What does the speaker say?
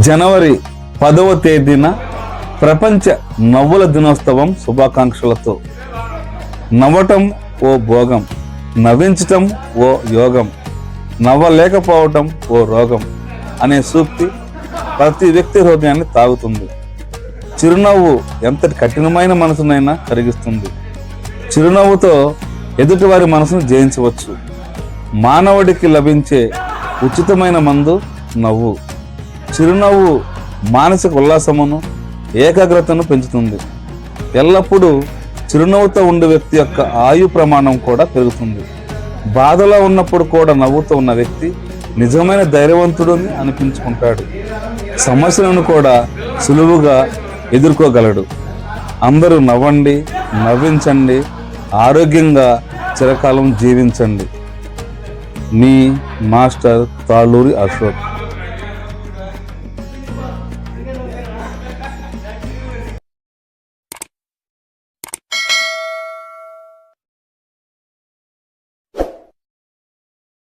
జనవరి 10వ తేదీన ప్రపంచ నవ్వుల దినోత్సవం శుభాకాంక్షలతో. నవ్వటం ఓ భోగం, నవ్వించటం ఓ యోగం, నవ్వలేకపోవటం ఓ రోగం అనే సూక్తి ప్రతి వ్యక్తి హృదయాన్ని తాగుతుంది. చిరునవ్వు ఎంతటి కఠినమైన మనసునైనా కరిగిస్తుంది. చిరునవ్వుతో ఎదుటివారి మనసును జయించవచ్చు. మానవుడికి లభించే ఉచితమైన మందు నవ్వు. చిరునవ్వు మానసిక ఉల్లాసమును, ఏకాగ్రతను పెంచుతుంది. ఎల్లప్పుడూ చిరునవ్వుతో ఉండే వ్యక్తి యొక్క ఆయు ప్రమాణం కూడా పెరుగుతుంది. బాధలో ఉన్నప్పుడు కూడా నవ్వుతూ ఉన్న వ్యక్తి నిజమైన ధైర్యవంతుడని అనిపించుకుంటాడు. సమస్యలను కూడా సులువుగా ఎదుర్కోగలడు. అందరూ నవ్వండి, నవ్వించండి, ఆరోగ్యంగా చిరకాలం జీవించండి. మీ మాస్టర్ తాళూరి అశోక్.